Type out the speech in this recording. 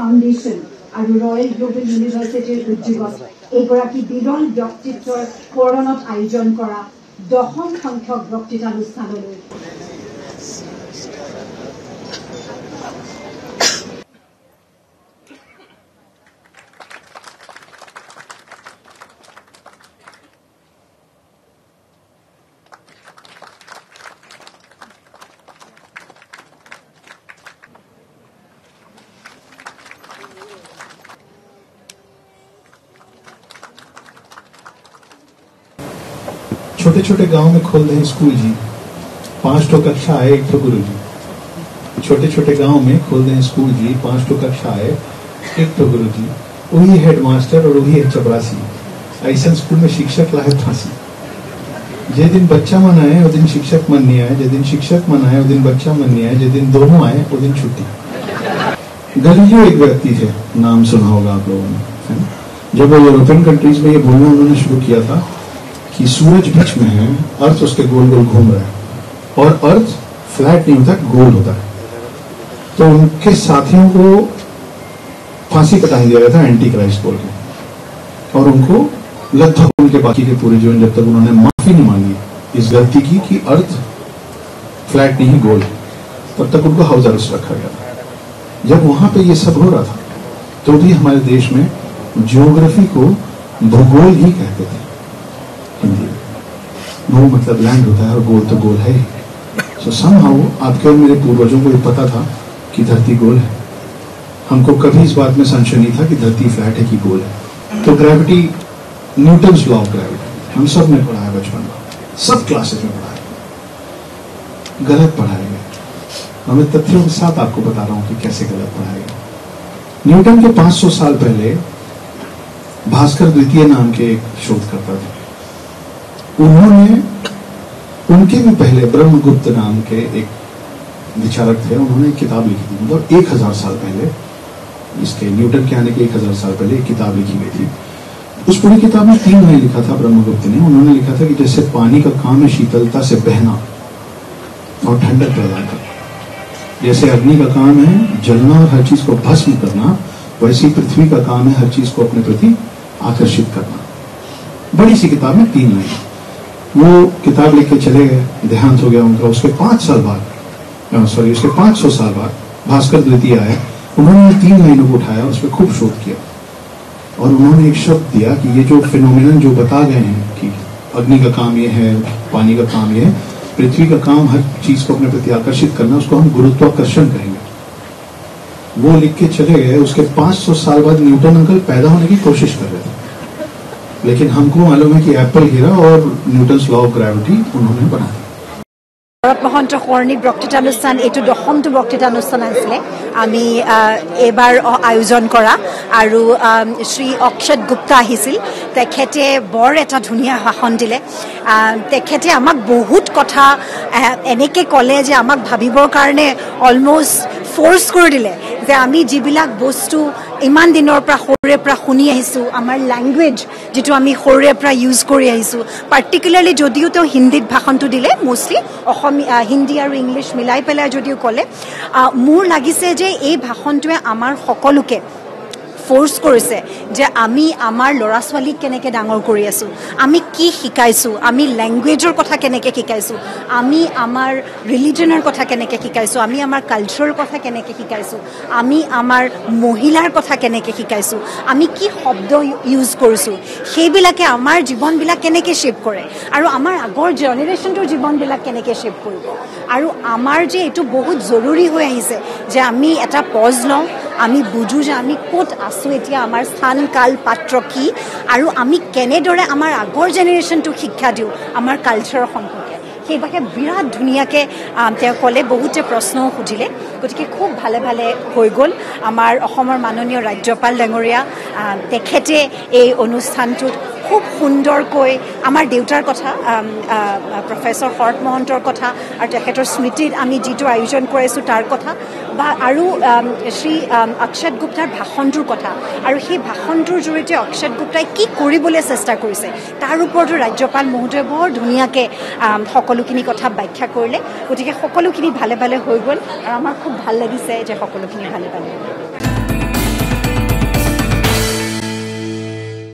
Foundation আৰু royal global ইউনিভাৰ্চিটিৰ উদ্যোগত এইগৰাকী বিৰল ব্যক্তিত্বৰ সোঁৱৰণত আয়োজন কৰা 10ম সংখ্যক বক্তৃতানুষ্ঠানলৈ छोटे छोटे गांव में खोल दें स्कूल जी, 5 ठो कक्षा आए 1 ठो गुरु जी। छोटे छोटे गांव में खोल दें स्कूल जी, 5 ठो कक्षा आए 1 ठो गुरु जी। वही हेडमास्टर और वही है चपरासी, ऐसा स्कूल में शिक्षक लाए फांसी। जे दिन बच्चा मन आए वो दिन शिक्षक मन नहीं आए, जे दिन शिक्षक मन आए वो दिन बच्चा मन नहीं आए, जे दिन दोनों आए वो दिन छुट्टी। गैलीलियो एक व्यक्ति थे, नाम सुना होगा आप लोगों ने, है ना? जब वो यूरोपियन कंट्रीज में ये बोलना उन्होंने शुरू किया था कि सूरज बीच में है, अर्थ उसके गोल गोल घूम रहा है और अर्थ फ्लैट नहीं होता, गोल होता है। तो उनके साथियों को फांसी कटाई दे रहा था एंटी क्राइस्ट बोल के, और उनको लगभग उनके बाकी के पूरे जीवन जब तक उन्होंने माफी नहीं मांगी इस गलती की कि अर्थ फ्लैट नहीं गोल, तब तक उनको हाउस अरेस्ट रखा गया था। जब वहां पे ये सब हो रहा था तो भी हमारे देश में ज्योग्राफी को भूगोल ही कहते थे हिंदी में। भू मतलब लैंड होता है और गोल तो गोल है ही। सो समहाउ आपके और मेरे पूर्वजों को ये पता था कि धरती गोल है। हमको कभी इस बात में संशय नहीं था कि धरती फ्लैट है कि गोल है। तो gravity, Newton's law of gravity हम सब ने पढ़ा है बचपन में, सब क्लासेस में पढ़ा है। गलत पढ़ाया गया। मैं तथ्यों के साथ आपको बता रहा हूं कि कैसे गलत पढ़ाया गया। न्यूटन के 500 साल पहले भास्कर द्वितीय नाम के एक शोधकर्ता थे। उन्होंने, उनके भी पहले ब्रह्मगुप्त नाम के एक विचारक थे, उन्होंने एक किताब लिखी थी, मतलब 1000 साल पहले, इसके न्यूटन के आने के 1000 साल पहले एक किताब लिखी गई थी। उस पूरी किताब में 3 लाइन लिखा था ब्रह्मगुप्त ने। उन्होंने लिखा था कि जैसे पानी का काम है शीतलता से बहना और ठंडक प्रदान करना, जैसे अग्नि का काम है जलना और हर चीज को भस्म करना, वैसे पृथ्वी का काम है हर चीज को अपने प्रति आकर्षित करना। बड़ी सी किताब में 3 लाइन। वो किताब लिख के चले गए, देहांत हो गया उनका। उसके 500 साल बाद भास्कर द्वितीय आए। उन्होंने 3 लाइनों को उठाया, उस पर खूब शोध किया और उन्होंने एक शब्द दिया कि ये जो फिनोमिनन जो बता गए हैं कि अग्नि का काम ये है, पानी का काम ये है, पृथ्वी का काम हर चीज को अपने प्रति आकर्षित करना, उसको हम गुरुत्वाकर्षण कहेंगे। वो लिख के चले गए। उसके 500 साल बाद न्यूटन अंकल पैदा होने की कोशिश कर रहे थे, लेकिन हमको मालूम है कि एप्पल गिरा और न्यूटन्स लॉ ऑफ ग्रेविटी उन्होंने बना दिया। भरत महंत सरणिक बक्तृतानुষ্ঠান এইটো 10টো বক্তৃতানুষ্ঠান আছিলে আমি এবাৰ আয়োজন কৰা আৰু শ্ৰী অক্ষত গুপ্তা আহিছিল। তেখেতে বৰ এটা ধুনীয়া ভাষণ দিলে। তেখেতে আমাক বহুত কথা এনেকৈ ক'লে যে আমাক ভাবিবৰ কাৰণে অলমষ্ট ফ'ৰ্চ কৰি দিলে যে আমি যিবিলাক বস্তু ইমান দিনৰ পৰা সৰুৰে পৰা শুনি আহিছোঁ, আমাৰ লেংগুৱেজ যিটো আমি সৰুৰে পৰা ইউজ কৰি আহিছোঁ, পাৰ্টিকুলাৰলি যদিও তেওঁ হিন্দীত ভাষণটো দিলে, মষ্টলি অসমীয়া হিন্দী আৰু ইংলিছ মিলাই পেলাই যদিও ক'লে, মোৰ লাগিছে যে এই ভাষণটোৱে আমাৰ সকলোকে ফ'ৰ্চ কৰিছে যে আমি আমাৰ ল'ৰা ছোৱালীক কেনেকৈ ডাঙৰ কৰি আছোঁ, আমি কি শিকাইছোঁ, আমি লেংগুৱেজৰ কথা কেনেকৈ শিকাইছোঁ, আমি আমাৰ ৰিলিজনৰ কথা কেনেকৈ শিকাইছোঁ, আমি আমাৰ কালচাৰৰ কথা কেনেকৈ শিকাইছোঁ, আমি আমাৰ মহিলাৰ কথা কেনেকৈ শিকাইছোঁ, আমি কি শব্দ ইউজ কৰিছোঁ, সেইবিলাকে আমাৰ জীৱনবিলাক কেনেকৈ শ্বেপ কৰে আৰু আমাৰ আগৰ জেনেৰেশ্যনটোৰ জীৱনবিলাক কেনেকৈ শ্বেপ কৰিব। আৰু আমাৰ যে এইটো বহুত জৰুৰী হৈ আহিছে যে আমি এটা পজ লওঁ, আমি বুজো যে আমি ক'ত আছোঁ এতিয়া, আমাৰ স্থান কাল পাত্ৰ কি, আৰু আমি কেনেদৰে আমাৰ আগৰ জেনেৰেশ্যনটোক শিক্ষা দিওঁ আমাৰ কালচাৰৰ সম্পৰ্কে। সেইভাগে বিৰাট ধুনীয়াকৈ তেওঁ ক'লে, বহুতে প্ৰশ্নও সুধিলে। গতিকে খুব ভালে ভালে হৈ গ'ল। আমাৰ অসমৰ মাননীয় ৰাজ্যপাল ডাঙৰীয়া তেখেতে এই অনুষ্ঠানটোত খুব সুন্দৰকৈ আমাৰ দেউতাৰ কথা, প্ৰফেচৰ শৰৎ মহন্তৰ কথা আৰু তেখেতৰ স্মৃতিত আমি যিটো আয়োজন কৰিছোঁ তাৰ কথা, বা আৰু শ্ৰী অক্ষত গুপ্তাৰ ভাষণটোৰ কথা, আৰু সেই ভাষণটোৰ জৰিয়তে অক্ষত গুপ্তাই কি কৰিবলৈ চেষ্টা কৰিছে তাৰ ওপৰতো ৰাজ্যপাল মহোদয়ে বৰ ধুনীয়াকৈ সকলোখিনি কথা ব্যাখ্যা কৰিলে। গতিকে সকলোখিনি ভালে ভালে হৈ গ'ল আৰু আমাৰ খুব ভাল লাগিছে যে সকলোখিনি ভালে ভালে হৈ গ'ল।